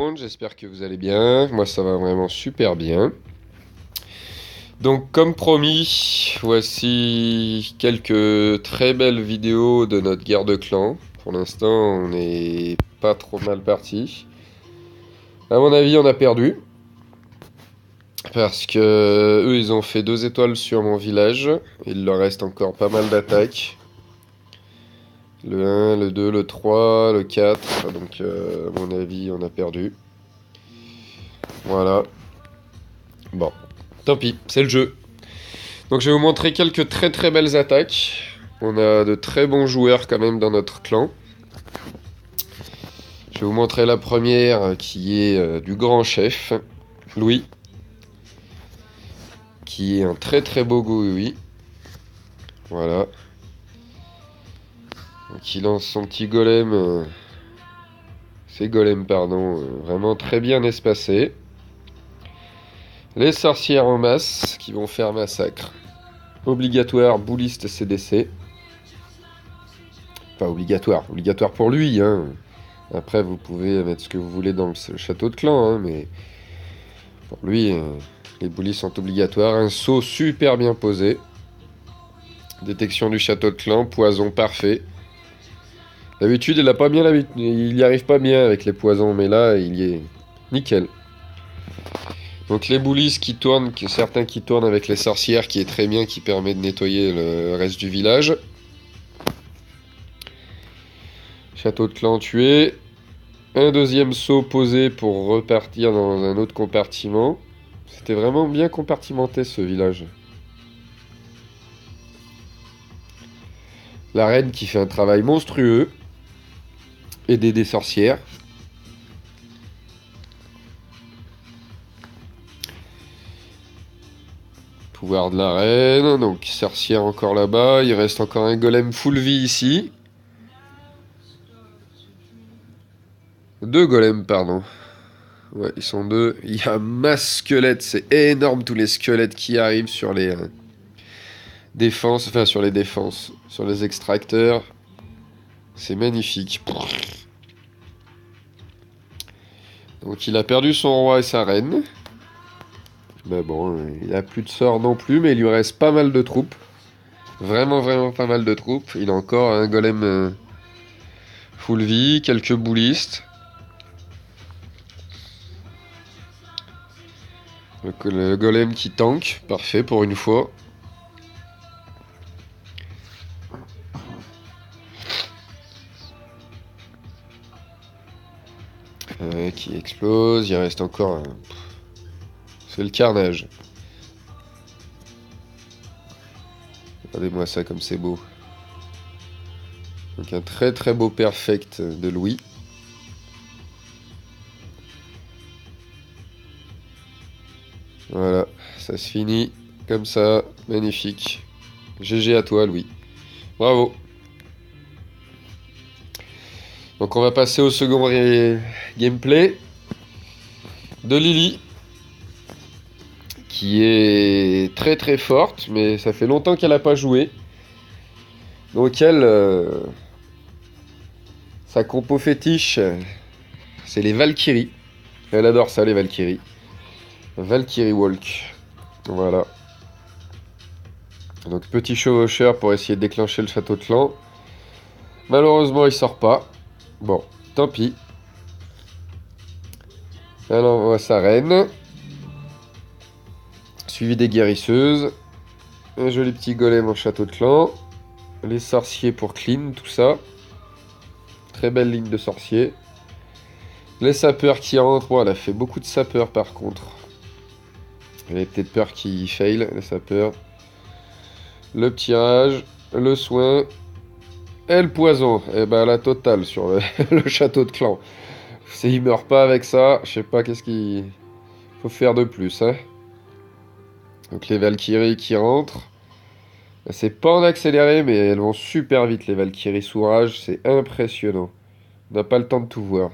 monde, j'espère que vous allez bien. Moi ça va vraiment super bien. Donc comme promis, voici quelques très belles vidéos de notre guerre de clans. Pour l'instant on n'est pas trop mal parti. À mon avis on a perdu. Parce que eux ils ont fait 2 étoiles sur mon village. Il leur reste encore pas mal d'attaques. Le 1, le 2, le 3, le 4. Donc à mon avis on a perdu. Voilà. Bon, tant pis, c'est le jeu. Donc je vais vous montrer quelques très très belles attaques. On a de très bons joueurs quand même dans notre clan. Je vais vous montrer la première qui est du grand chef, Louis. Qui est un très très beau Goui. Voilà. Donc il lance son petit golem. Ses golems, pardon. Vraiment très bien espacés. Les sorcières en masse qui vont faire massacre. Obligatoire, bouliste CDC. Pas obligatoire, obligatoire pour lui, hein. Après, vous pouvez mettre ce que vous voulez dans le château de clan, hein, mais pour lui, les boulis sont obligatoires. Un saut super bien posé. Détection du château de clan, poison parfait. D'habitude, il y arrive pas bien avec les poisons, mais là, il y est nickel. Donc les boulis qui tournent, certains qui tournent avec les sorcières, qui est très bien, qui permet de nettoyer le reste du village. Château de clan tué. Un deuxième saut posé pour repartir dans un autre compartiment. C'était vraiment bien compartimenté ce village. La reine qui fait un travail monstrueux. Aider des sorcières. Pouvoir de la reine. Donc sorcière encore là-bas. Il reste encore un golem full vie ici. 2 golems, pardon. Ouais, ils sont 2. Il y a masse squelette. C'est énorme tous les squelettes qui arrivent sur les défenses. Enfin, sur les défenses. Sur les extracteurs. C'est magnifique. Donc il a perdu son roi et sa reine. Mais bon, il a plus de sort non plus. Mais il lui reste pas mal de troupes. Vraiment, vraiment pas mal de troupes. Il a encore un golem full vie. Quelques boulistes. Le golem qui tank, parfait pour une fois. Qui explose, il reste encore un... C'est le carnage. Regardez-moi ça comme c'est beau. Donc un très très beau perfect de Louis. Voilà, ça se finit comme ça, magnifique. GG à toi Louis. Bravo. Donc on va passer au second gameplay de Lily. Qui est très très forte, mais ça fait longtemps qu'elle n'a pas joué. Donc elle, sa compo fétiche, c'est les Valkyries. Elle adore ça, les Valkyries. Valkyrie Walk. Voilà. Donc petit chevaucheur pour essayer de déclencher le château de clan. Malheureusement, il sort pas. Bon, tant pis. Elle envoie sa reine. Suivi des guérisseuses. Un joli petit golem en château de clan. Les sorciers pour clean, tout ça. Très belle ligne de sorciers. Les sapeurs qui rentrent. Bon, elle a fait beaucoup de sapeurs par contre. Elle a peut-être peur qu'ils fail, les sapeurs. Le petit rage, le soin et le poison. Et ben la totale sur le château de clan. S'il meurt pas avec ça, je sais pas qu'est-ce qu'il faut faire de plus. Hein. Donc les Valkyries qui rentrent. C'est pas en accéléré, mais elles vont super vite, les Valkyries sous rage. C'est impressionnant. On n'a pas le temps de tout voir.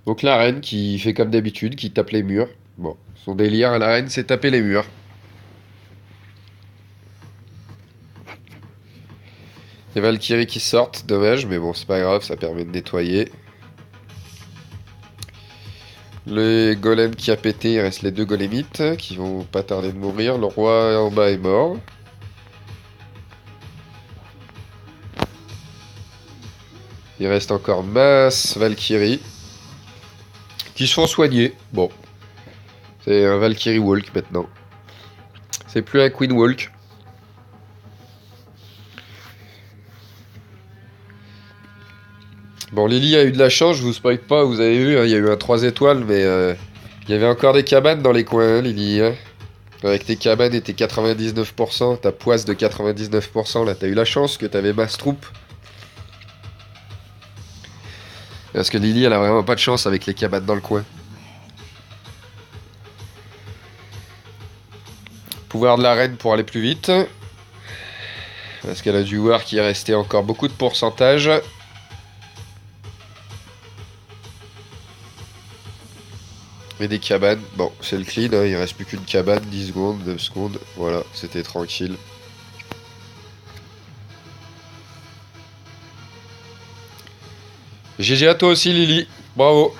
Donc la reine qui fait comme d'habitude, qui tape les murs. Bon, son délire à la reine, c'est taper les murs. Les Valkyries qui sortent, dommage, mais bon, c'est pas grave, ça permet de nettoyer. Le golem qui a pété, il reste les 2 golémites qui vont pas tarder de mourir. Le roi en bas est mort. Il reste encore masse Valkyrie qui se font soigner. Bon, c'est un Valkyrie Walk maintenant. C'est plus un Queen Walk. Bon, Lily a eu de la chance, je vous spoil pas, vous avez vu, hein, il y a eu un 3 étoiles, mais il y avait encore des cabanes dans les coins, hein, Lily. Hein. Avec tes cabanes et tes 99%, ta poisse de 99%, là, t'as eu la chance que t'avais masse troupe. Parce que Lily, elle a vraiment pas de chance avec les cabanes dans le coin. Pouvoir de la reine pour aller plus vite. Parce qu'elle a dû voir qu'il restait encore beaucoup de pourcentage. Et des cabanes. Bon, c'est le clean, hein, il reste plus qu'une cabane, 10 secondes, 2 secondes. Voilà, c'était tranquille. GG à toi aussi, Lily. Bravo.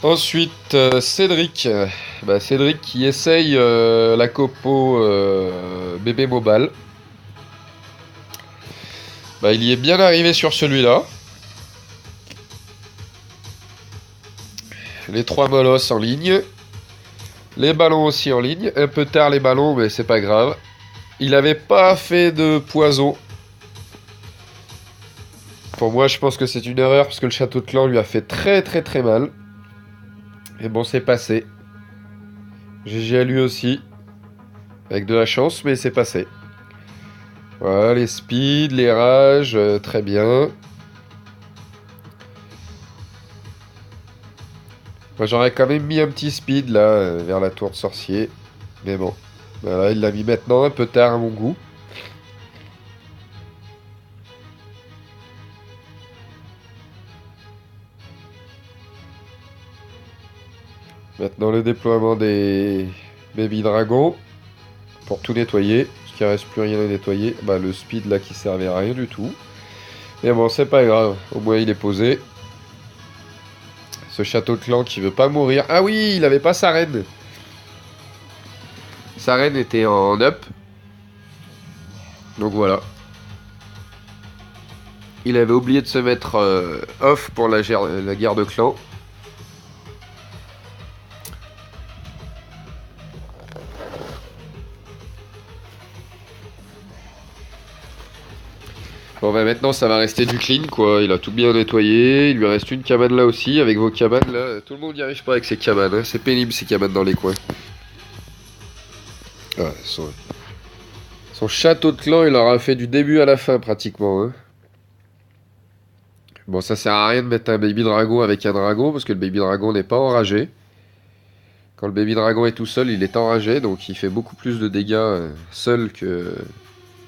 Ensuite, Cédric. Cédric qui essaye la Copo bébé Mobile. Il y est bien arrivé sur celui-là. Les 3 molosses en ligne. Les ballons aussi en ligne. Un peu tard les ballons, mais c'est pas grave. Il avait pas fait de poison. Pour moi, je pense que c'est une erreur parce que le château de clan lui a fait très très très mal. Et bon, c'est passé. GG à lui aussi. Avec de la chance, mais c'est passé. Voilà, les speeds, les rages, très bien. Moi, j'aurais quand même mis un petit speed là, vers la tour de sorcier. Mais bon, voilà, il l'a mis maintenant, un peu tard à mon goût. Maintenant, le déploiement des baby dragons pour tout nettoyer. Parce qu'il ne reste plus rien à nettoyer. Le speed là qui servait à rien du tout. Mais bon, c'est pas grave, au moins il est posé. Ce château de clan qui veut pas mourir. Ah oui, il avait pas sa reine. Sa reine était en up. Donc voilà. Il avait oublié de se mettre off pour la guerre de clan. Bon maintenant ça va rester du clean quoi, il a tout bien nettoyé, il lui reste une cabane là aussi, avec vos cabanes là, tout le monde n'y arrive pas avec ses cabanes, hein. C'est pénible ces cabanes dans les coins. Ah, son château de clan il aura fait du début à la fin pratiquement. Hein. Bon ça sert à rien de mettre un baby dragon avec un dragon, parce que le baby dragon n'est pas enragé. Quand le baby dragon est tout seul il est enragé, donc il fait beaucoup plus de dégâts seul que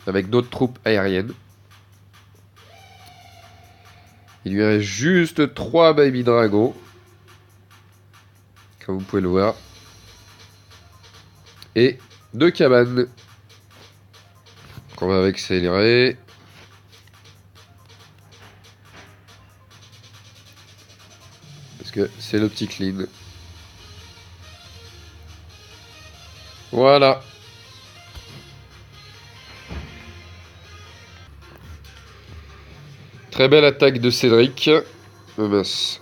avec d'autres troupes aériennes. Il lui reste juste 3 baby dragons. Comme vous pouvez le voir. Et 2 cabanes. Qu'on va accélérer. Parce que c'est le petit clean. Voilà. Très belle attaque de Cédric. Mince.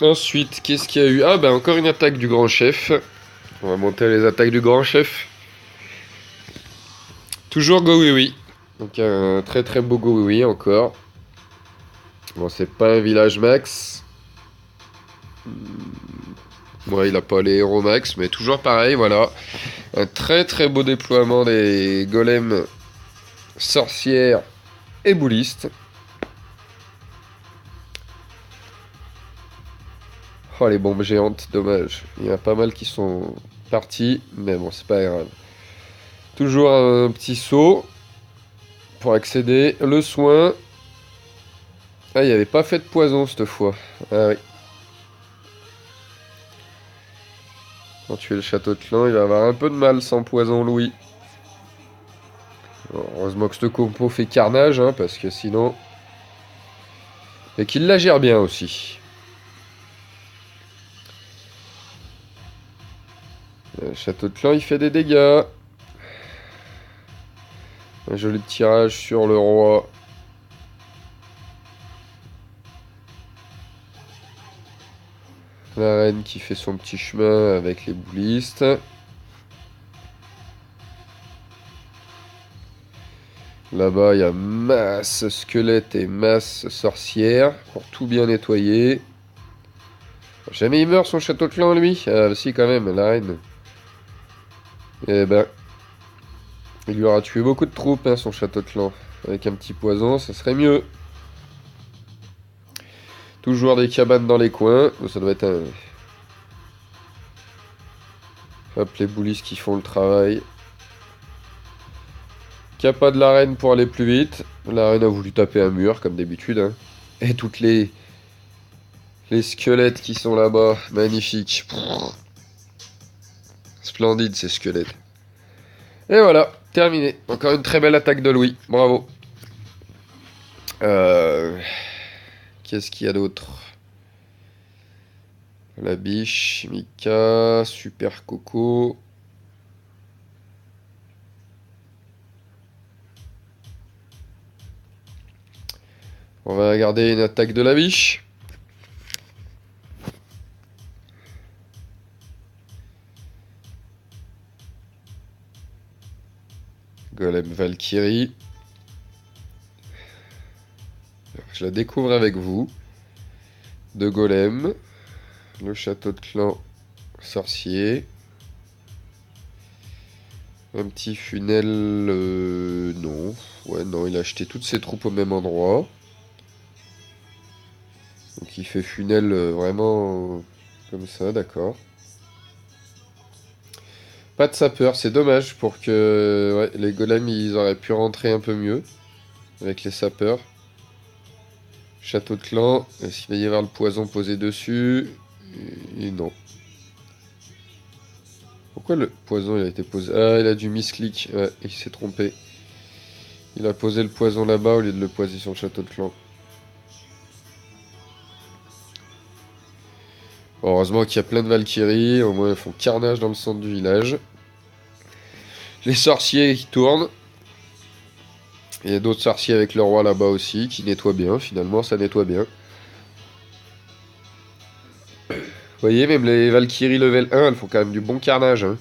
Ensuite, qu'est-ce qu'il y a eu? Ah encore une attaque du grand chef. On va monter les attaques du grand chef. Toujours go oui oui. Donc un très très beau go oui oui encore. Bon c'est pas un village max. Ouais, il a pas les héros max, mais toujours pareil, voilà. Un très très beau déploiement des golems sorcières et boulistes. Oh, les bombes géantes, dommage. Il y en a pas mal qui sont partis, mais bon, c'est pas grave. Toujours un petit saut pour accéder. Le soin. Ah, il n'y avait pas fait de poison cette fois. Ah oui. Quand tu es le château de clan, il va avoir un peu de mal sans poison, Louis. Bon, heureusement que ce compo fait carnage, hein, parce que sinon... Et qu'il la gère bien aussi. Le château de clan, il fait des dégâts. Un joli tirage sur le roi. La reine qui fait son petit chemin avec les boulistes. Là-bas, il y a masse squelette et masse sorcière pour tout bien nettoyer. Jamais il meurt son château de clan, lui. Ah, si, quand même, la reine. Eh ben, il lui aura tué beaucoup de troupes, hein, son château de clan. Avec un petit poison, ça serait mieux. Toujours des cabanes dans les coins. Ça doit être un... Hop, les boulistes qui font le travail. Capa de la reine pour aller plus vite. La reine a voulu taper un mur, comme d'habitude. Hein. Et toutes les squelettes qui sont là-bas. Magnifique. Splendide, ces squelettes. Et voilà, terminé. Encore une très belle attaque de Louis. Bravo. Qu'est-ce qu'il y a d'autre? La biche, Mika, Super Coco. On va regarder une attaque de la biche. Golem Valkyrie. Je la découvre avec vous. De golem. Le château de clan sorcier. Un petit funnel. Non. Ouais, non, il a acheté toutes ses troupes au même endroit. Donc il fait funnel vraiment comme ça, d'accord. Pas de sapeur, c'est dommage pour que ouais, les golems ils auraient pu rentrer un peu mieux avec les sapeurs. Château de clan, est-ce qu'il va y avoir le poison posé dessus? Et non. Pourquoi le poison il a été posé? Ah, il a dû misclick, ouais, il s'est trompé. Il a posé le poison là-bas au lieu de le poser sur le château de clan. Heureusement qu'il y a plein de Valkyries, au moins ils font carnage dans le centre du village. Les sorciers qui tournent. Il y a d'autres sorciers avec le roi là-bas aussi, qui nettoient bien, finalement ça nettoie bien. Vous voyez, même les Valkyries level 1, elles font quand même du bon carnage. Hein.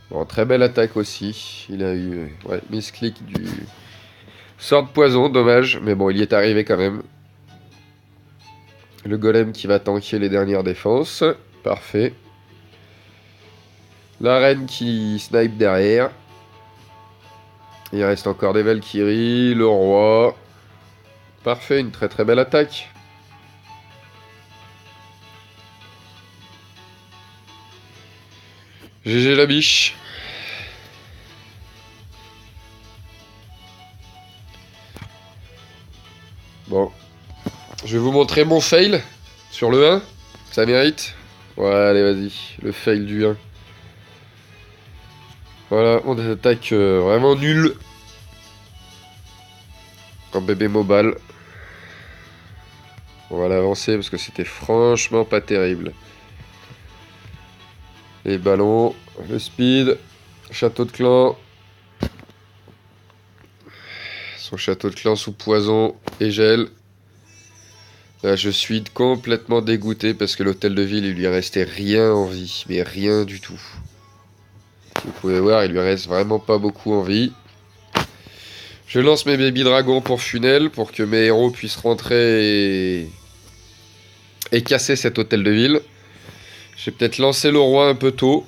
Bon, très belle attaque aussi. Il a eu misclick du sort de poison, dommage, mais bon, il y est arrivé quand même. Le golem qui va tanker les dernières défenses. Parfait. La reine qui snipe derrière. Il reste encore des Valkyries, le roi. Parfait, une très très belle attaque. GG la biche. Bon. Je vais vous montrer mon fail sur le 1. Ça mérite. Ouais, allez, vas-y. Le fail du 1. Voilà, on attaque vraiment nul. En bébé mobile. On va l'avancer parce que c'était franchement pas terrible. Les ballons, le speed, château de clan. Son château de clan sous poison et gel. Là, je suis complètement dégoûté parce que l'hôtel de ville, il lui restait rien en vie. Mais rien du tout. Vous pouvez voir, il lui reste vraiment pas beaucoup en vie. Je lance mes baby dragons pour funnel, pour que mes héros puissent rentrer et casser cet hôtel de ville. J'ai peut-être lancé le roi un peu tôt.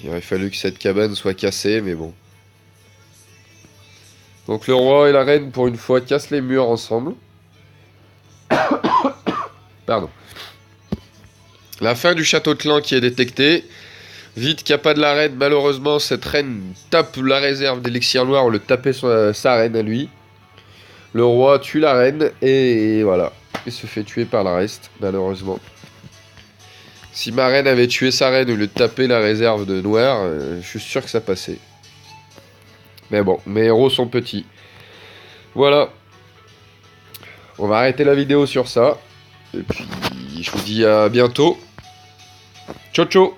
Il aurait fallu que cette cabane soit cassée, mais bon. Donc le roi et la reine, pour une fois, cassent les murs ensemble. Pardon. La fin du château de clan qui est détectée. Vite, capa de la reine. Malheureusement, cette reine tape la réserve d'élixir noir. On le tapait sur sa reine à lui. Le roi tue la reine. Et voilà. Il se fait tuer par la reste, malheureusement. Si ma reine avait tué sa reine au lieu de taper la réserve de noir, je suis sûr que ça passait. Mais bon, mes héros sont petits. Voilà. On va arrêter la vidéo sur ça. Et puis, je vous dis à bientôt. Ciao, ciao!